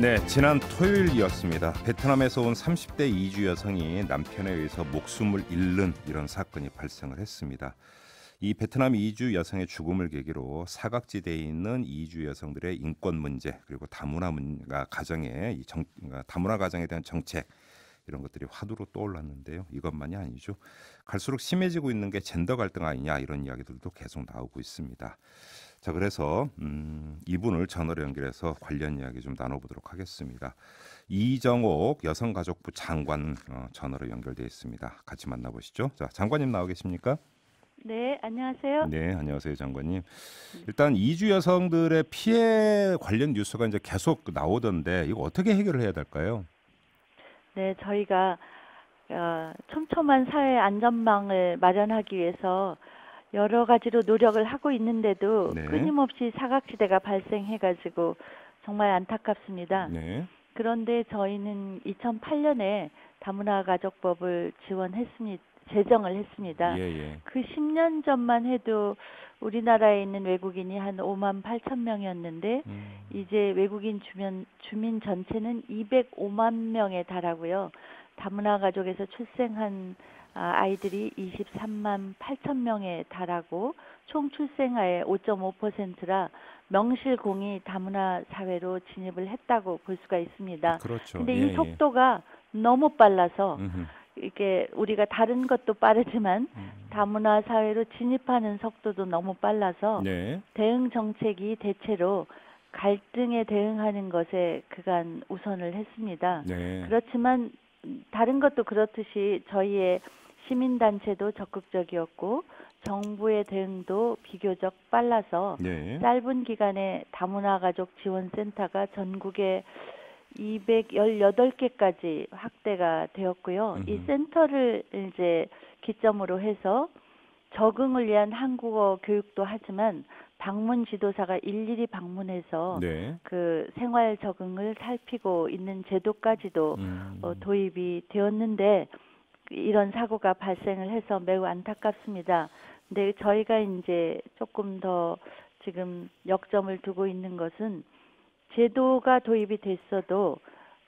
네, 지난 토요일이었습니다. 베트남에서 온 30대 이주 여성이 남편에 의해서 목숨을 잃는 이런 사건이 발생을 했습니다. 이 베트남 이주 여성의 죽음을 계기로 사각지대에 있는 이주 여성들의 인권 문제 그리고 다문화 가정에 대한 정책 이런 것들이 화두로 떠올랐는데요. 이것만이 아니죠. 갈수록 심해지고 있는 게 젠더 갈등 아니냐 이런 이야기들도 계속 나오고 있습니다. 자, 그래서 이분을 전화로 연결해서 관련 이야기 좀 나눠보도록 하겠습니다. 이정옥 여성가족부 장관 전화로 연결되어 있습니다. 같이 만나보시죠. 자, 장관님 나와 계십니까? 네, 안녕하세요. 네, 안녕하세요, 장관님. 일단 이주 여성들의 피해 관련 뉴스가 이제 계속 나오던데 이거 어떻게 해결을 해야 될까요? 네, 저희가 촘촘한 사회 안전망을 마련하기 위해서 여러 가지로 노력을 하고 있는데도 네, 끊임없이 사각지대가 발생해가지고 정말 안타깝습니다. 네, 그런데 저희는 2008년에 다문화가족법을 제정을 했습니다. 예, 예. 그 10년 전만 해도 우리나라에 있는 외국인이 한 5만 8천 명이었는데 이제 외국인 주민 전체는 205만 명에 달하고요. 다문화 가족에서 출생한 아이들이 23만 8천 명에 달하고 총 출생아의 5.5%라 명실공히 다문화 사회로 진입을 했다고 볼 수가 있습니다. 그렇죠. 근데 예, 이 예. 속도가 너무 빨라서 음흠, 이게 우리가 다른 것도 빠르지만 다문화 사회로 진입하는 속도도 너무 빨라서 네, 대응 정책이 대체로 갈등에 대응하는 것에 그간 우선을 했습니다. 네, 그렇지만 다른 것도 그렇듯이 저희의 시민단체도 적극적이었고 정부의 대응도 비교적 빨라서 네. 짧은 기간에 다문화 가족 지원센터가 전국에 218개까지 확대가 되었고요. 이 음흠, 센터를 이제 기점으로 해서 적응을 위한 한국어 교육도 하지만 방문 지도사가 일일이 방문해서 네. 그 생활 적응을 살피고 있는 제도까지도 도입이 되었는데 이런 사고가 발생을 해서 매우 안타깝습니다. 근데 저희가 이제 조금 더 지금 역점을 두고 있는 것은 제도가 도입이 됐어도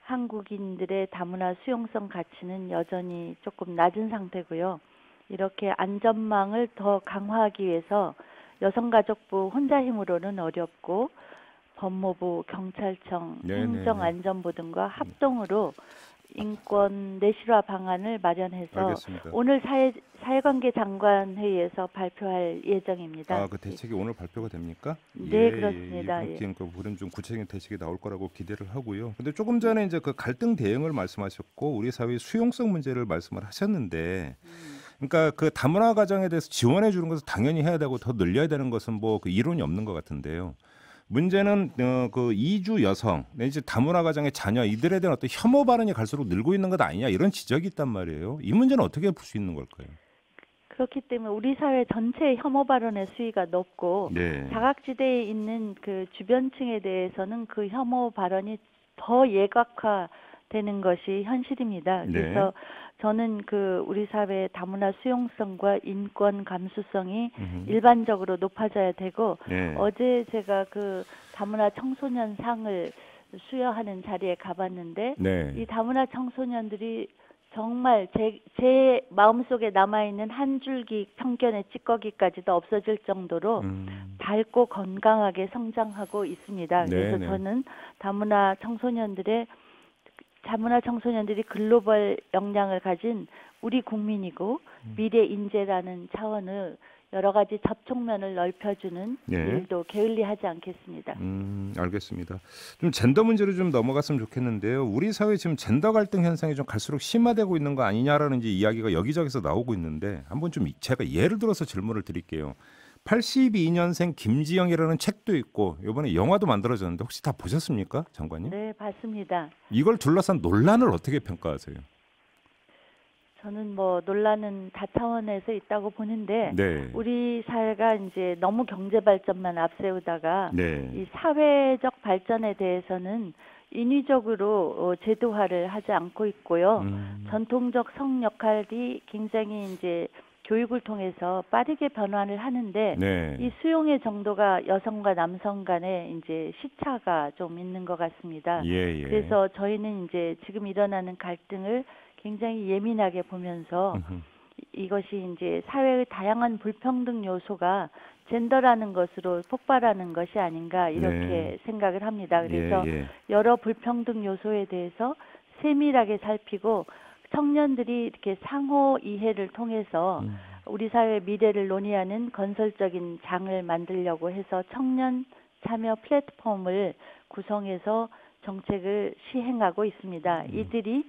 한국인들의 다문화 수용성 가치는 여전히 조금 낮은 상태고요. 이렇게 안전망을 더 강화하기 위해서 여성가족부 혼자 힘으로는 어렵고 법무부, 경찰청, 네네네. 행정안전부 등과 합동으로 인권 내실화 방안을 마련해서 알겠습니다. 오늘 사회관계 장관 회의에서 발표할 예정입니다. 아, 그 대책이 오늘 발표가 됩니까? 예, 네, 예. 그렇습니다. 이번 예. 기회에 그런 좀 구체적인 대책이 나올 거라고 기대를 하고요. 근데 조금 전에 이제 그 갈등 대응을 말씀하셨고 우리 사회의 수용성 문제를 말씀을 하셨는데 그러니까 그 다문화 가정에 대해서 지원해 주는 것을 당연히 해야 되고 더 늘려야 되는 것은 뭐 그 이론이 없는 것 같은데요. 문제는 그 이주 여성 내지 다문화 가정의 자녀 이들에 대한 어떤 혐오 발언이 갈수록 늘고 있는 것 아니냐 이런 지적이 있단 말이에요. 이 문제는 어떻게 풀 수 있는 걸까요? 그렇기 때문에 우리 사회 전체의 혐오 발언의 수위가 높고 네. 사각지대에 있는 그 주변층에 대해서는 그 혐오 발언이 더 예각화되는 것이 현실입니다. 네. 그래서 저는 그 우리 사회의 다문화 수용성과 인권 감수성이 음흠. 일반적으로 높아져야 되고 네. 어제 제가 그 다문화 청소년 상을 수여하는 자리에 가봤는데 네. 이 다문화 청소년들이 정말 제 마음속에 남아있는 한 줄기 편견의 찌꺼기까지도 없어질 정도로 밝고 건강하게 성장하고 있습니다. 그래서 네네. 저는 다문화 청소년들이 글로벌 역량을 가진 우리 국민이고 미래 인재라는 차원의 여러 가지 접촉면을 넓혀주는 네. 일도 게을리하지 않겠습니다. 알겠습니다. 좀 젠더 문제로 좀 넘어갔으면 좋겠는데요. 우리 사회 지금 젠더 갈등 현상이 좀 갈수록 심화되고 있는 거 아니냐라는 이제 이야기가 여기저기서 나오고 있는데 한번 좀 제가 예를 들어서 질문을 드릴게요. 82년생 김지영이라는 책도 있고 이번에 영화도 만들어졌는데 혹시 다 보셨습니까, 장관님? 네, 봤습니다. 이걸 둘러싼 논란을 어떻게 평가하세요? 저는 뭐 논란은 다차원에서 있다고 보는데 네. 우리 사회가 이제 너무 경제 발전만 앞세우다가 네. 이 사회적 발전에 대해서는 인위적으로 제도화를 하지 않고 있고요. 전통적 성 역할이 굉장히 이제 교육을 통해서 빠르게 변화를 하는데 네. 이 수용의 정도가 여성과 남성 간에 이제 시차가 좀 있는 것 같습니다. 예, 예. 그래서 저희는 이제 지금 일어나는 갈등을 굉장히 예민하게 보면서 이것이 이제 사회의 다양한 불평등 요소가 젠더라는 것으로 폭발하는 것이 아닌가 이렇게 네. 생각을 합니다. 그래서 예, 예. 여러 불평등 요소에 대해서 세밀하게 살피고 청년들이 이렇게 상호 이해를 통해서 우리 사회의 미래를 논의하는 건설적인 장을 만들려고 해서 청년 참여 플랫폼을 구성해서 정책을 시행하고 있습니다. 이들이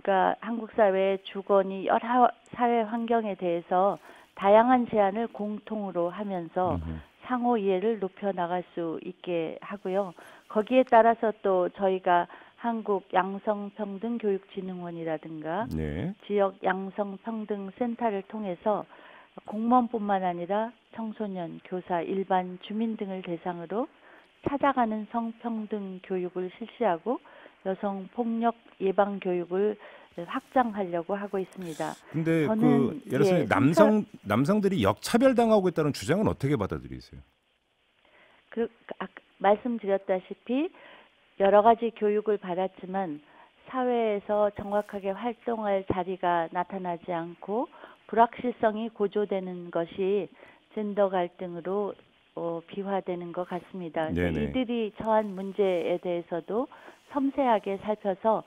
그러니까 한국 사회의 주거니 여러 사회 환경에 대해서 다양한 제안을 공통으로 하면서 상호 이해를 높여 나갈 수 있게 하고요. 거기에 따라서 또 저희가 한국 양성평등교육진흥원이라든가 네. 지역 양성평등센터를 통해서 공무원뿐만 아니라 청소년, 교사, 일반 주민 등을 대상으로 찾아가는 성평등 교육을 실시하고 여성 폭력 예방 교육을 확장하려고 하고 있습니다. 근데 저는 예를 들어서 남성들이 역차별 당하고 있다는 주장은 어떻게 받아들이세요? 말씀드렸다시피 여러 가지 교육을 받았지만 사회에서 정확하게 활동할 자리가 나타나지 않고 불확실성이 고조되는 것이 젠더 갈등으로 비화되는 것 같습니다. 이들이 처한 문제에 대해서도 섬세하게 살펴서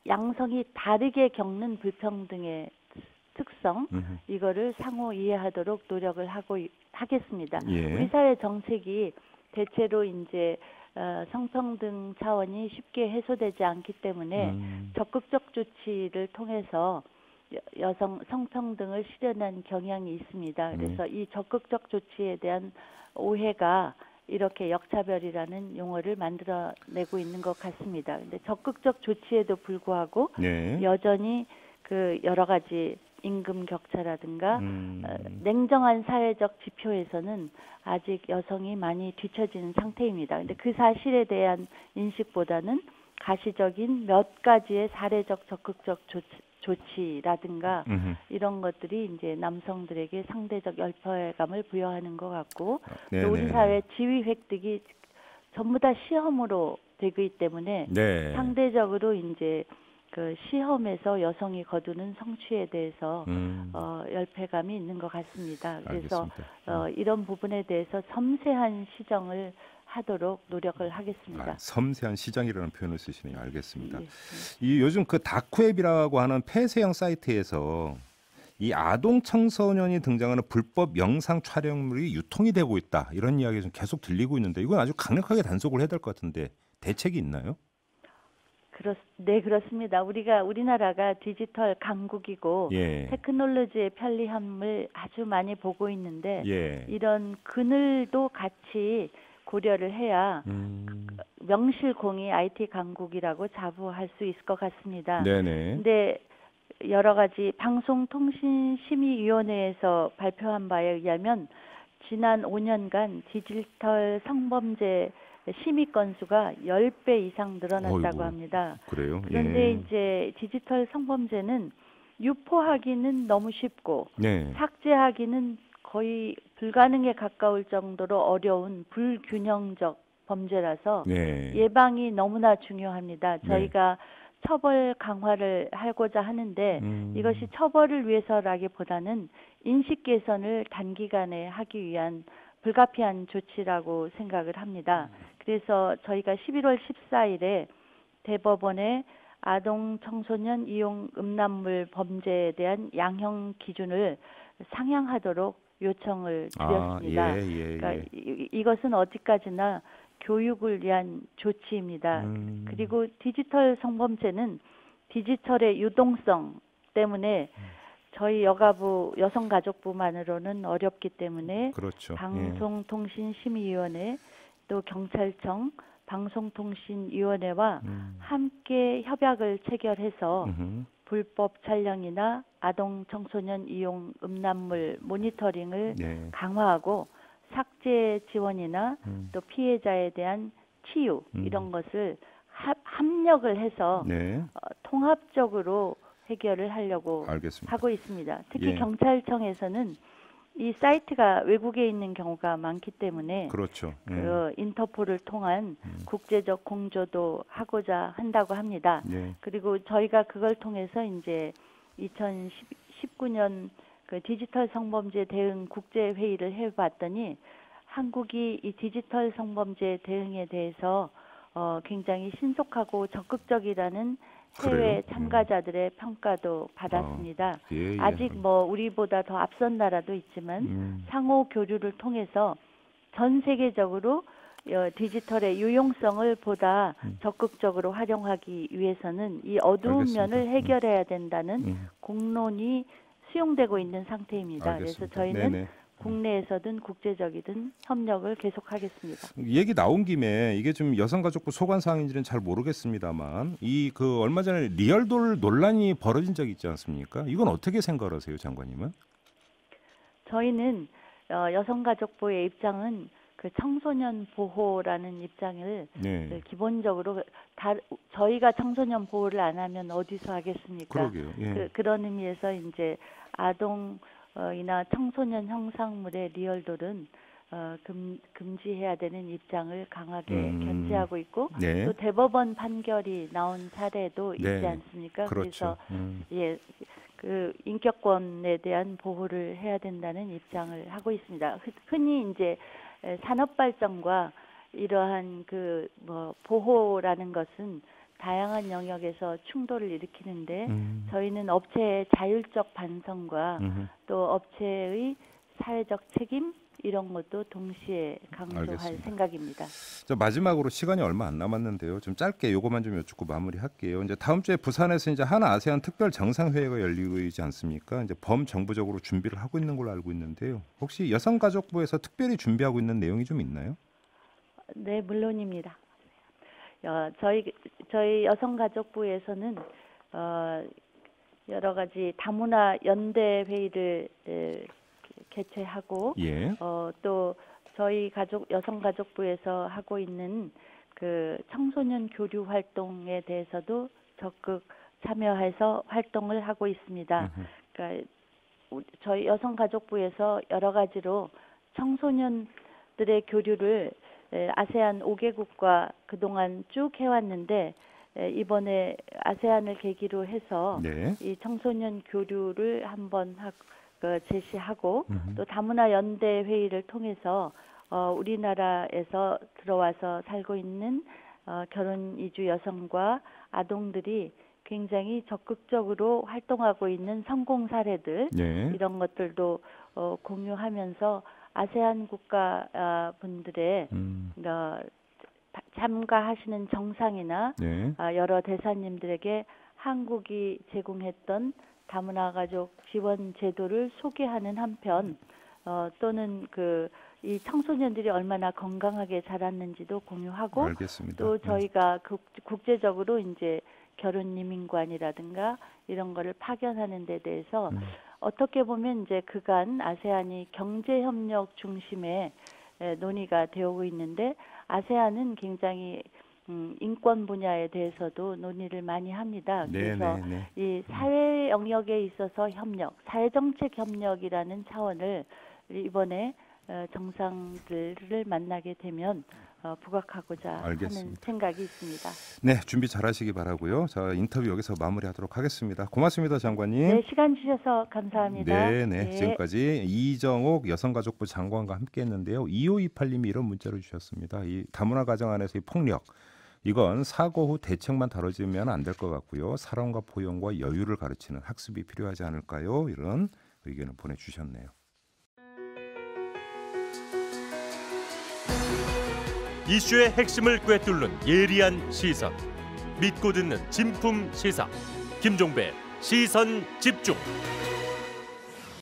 양성이 다르게 겪는 불평등의 특성 이거를 상호 이해하도록 노력을 하겠습니다. 예. 우리 사회 정책이 대체로 이제 성평등 차원이 쉽게 해소되지 않기 때문에 적극적 조치를 통해서 여성 성평등을 실현한 경향이 있습니다. 그래서 이 적극적 조치에 대한 오해가 이렇게 역차별이라는 용어를 만들어내고 있는 것 같습니다. 근데 적극적 조치에도 불구하고 여전히 그 여러 가지 임금 격차라든가 냉정한 사회적 지표에서는 아직 여성이 많이 뒤처지는 상태입니다. 근데 그 사실에 대한 인식보다는 가시적인 몇 가지의 사례적 적극적 조치라든가 이런 것들이 이제 남성들에게 상대적 열패감을 부여하는 것 같고 또 우리 사회 지위 획득이 전부 다 시험으로 되기 때문에 상대적으로 이제 그 시험에서 여성이 거두는 성취에 대해서 열패감이 있는 것 같습니다. 그래서 이런 부분에 대해서 섬세한 시정을 하도록 노력을 하겠습니다. 섬세한 시장이라는 표현을 쓰시네요. 알겠습니다. 이 요즘 그 다크웹이라고 하는 폐쇄형 사이트에서 이 아동 청소년이 등장하는 불법 영상 촬영물이 유통이 되고 있다. 이런 이야기가 좀 계속 들리고 있는데 이건 아주 강력하게 단속을 해야 될 것 같은데 대책이 있나요? 네, 그렇습니다. 우리나라가 디지털 강국이고 테크놀로지의 편리함을 아주 많이 보고 있는데 이런 그늘도 같이 고려를 해야 명실공히 IT 강국이라고 자부할 수 있을 것 같습니다. 근데 여러 가지 방송통신심의위원회에서 발표한 바에 의하면 지난 5년간 디지털 성범죄 심의 건수가 10배 이상 늘어났다고 합니다. 그래요? 그런데 이제 디지털 성범죄는 유포하기는 너무 쉽고 삭제하기는 거의 불가능에 가까울 정도로 어려운 불균형적 범죄라서 예방이 너무나 중요합니다. 저희가 처벌 강화를 하고자 하는데 이것이 처벌을 위해서라기보다는 인식 개선을 단기간에 하기 위한 불가피한 조치라고 생각을 합니다. 그래서 저희가 11월 14일에 대법원에 아동 청소년 이용 음란물 범죄에 대한 양형 기준을 상향하도록 요청을 드렸습니다. 그러니까 이것은 어디까지나 교육을 위한 조치입니다. 그리고 디지털 성범죄는 디지털의 유동성 때문에 저희 여성가족부만으로는 어렵기 때문에 방송통신심의위원회 또 경찰청 방송통신위원회와 함께 협약을 체결해서 불법 촬영이나 아동 청소년 이용 음란물 모니터링을 강화하고 삭제 지원이나 또 피해자에 대한 치유 이런 것을 합력을 해서 통합적으로 해결을 하려고 알겠습니다. 하고 있습니다. 특히 예. 경찰청에서는 이 사이트가 외국에 있는 경우가 많기 때문에 그렇죠. 예. 그 인터폴을 통한 국제적 공조도 하고자 한다고 합니다. 예. 그리고 저희가 그걸 통해서 이제 2019년 그 디지털 성범죄 대응 국제 회의를 해봤더니 한국이 이 디지털 성범죄 대응에 대해서 굉장히 신속하고 적극적이라는 해외 그래요? 참가자들의 평가도 받았습니다. 예, 예. 아직 뭐 우리보다 더 앞선 나라도 있지만 상호 교류를 통해서 전 세계적으로 디지털의 유용성을 보다 적극적으로 활용하기 위해서는 이 어두운 알겠습니다. 면을 해결해야 된다는 공론이 수용되고 있는 상태입니다. 알겠습니다. 그래서 저희는 네네. 국내에서든 국제적이든 협력을 계속하겠습니다. 얘기 나온 김에 이게 좀 여성가족부 소관 사항인지는 잘 모르겠습니다만 이 그 얼마 전에 리얼돌 논란이 벌어진 적이 있지 않습니까? 이건 어떻게 생각하세요, 장관님은? 저희는 여성가족부의 입장은 그 청소년 보호라는 입장을 네. 기본적으로 저희가 청소년 보호를 안 하면 어디서 하겠습니까? 그러게요. 예. 그런 의미에서 이제 아동이나 청소년 형상물의 리얼돌은 금지해야 되는 입장을 강하게 견지하고 있고 네. 또 대법원 판결이 나온 사례도 있지 네. 않습니까? 그렇죠. 그래서 그 인격권에 대한 보호를 해야 된다는 입장을 하고 있습니다. 흔히 이제 산업 발전과 이러한 그 보호라는 것은 다양한 영역에서 충돌을 일으키는데 저희는 업체의 자율적 반성과 또 업체의 사회적 책임 이런 것도 동시에 강조할 알겠습니다. 생각입니다. 자, 마지막으로 시간이 얼마 안 남았는데요. 좀 짧게 요거만 좀 여쭙고 마무리할게요. 이제 다음 주에 부산에서 이제 한 아세안 특별 정상회의가 열리고 있지 않습니까? 이제 범정부적으로 준비를 하고 있는 걸로 알고 있는데요. 혹시 여성가족부에서 특별히 준비하고 있는 내용이 좀 있나요? 네, 물론입니다. 저희 여성가족부에서는 여러 가지 다문화 연대 회의를 개최하고 예. 또 저희 여성가족부에서 하고 있는 그 청소년 교류 활동에 대해서도 적극 참여해서 활동을 하고 있습니다. 그러니까 저희 여성가족부에서 여러 가지로 청소년들의 교류를 아세안 5개국과 그동안 쭉 해왔는데 이번에 아세안을 계기로 해서 네. 이 청소년 교류를 한번 제시하고 또 다문화 연대 회의를 통해서 우리나라에서 들어와서 살고 있는 결혼 이주 여성과 아동들이 굉장히 적극적으로 활동하고 있는 성공 사례들 네. 이런 것들도 공유하면서 아세안 국가 분들의 참가하시는 정상이나 네. 여러 대사님들에게 한국이 제공했던 다문화 가족 지원 제도를 소개하는 한편 또는 이 청소년들이 얼마나 건강하게 자랐는지도 공유하고 알겠습니다. 또 저희가 국제적으로 이제 결혼 이민관이라든가 이런 거를 파견하는 데 대해서 어떻게 보면 이제 그간 아세안이 경제 협력 중심의 논의가 되어오고 있는데 아세안은 굉장히 인권 분야에 대해서도 논의를 많이 합니다. 그래서 이 사회 영역에 있어서 협력, 사회정책 협력이라는 차원을 이번에 정상들을 만나게 되면 부각하고자 알겠습니다. 하는 생각이 있습니다. 네, 준비 잘하시기 바라고요. 자, 인터뷰 여기서 마무리하도록 하겠습니다. 고맙습니다, 장관님. 네, 시간 주셔서 감사합니다. 네. 지금까지 이정옥 여성가족부 장관과 함께했는데요. 2528님이 이런 문자를 주셨습니다. 이 다문화 가정 안에서의 폭력, 이건 사고 후 대책만 다뤄지면 안 될 것 같고요. 사랑과 포용과 여유를 가르치는 학습이 필요하지 않을까요? 이런 의견을 보내주셨네요. 이슈의 핵심을 꿰뚫는 예리한 시선, 믿고 듣는 진품 시사, 김종배 시선 집중.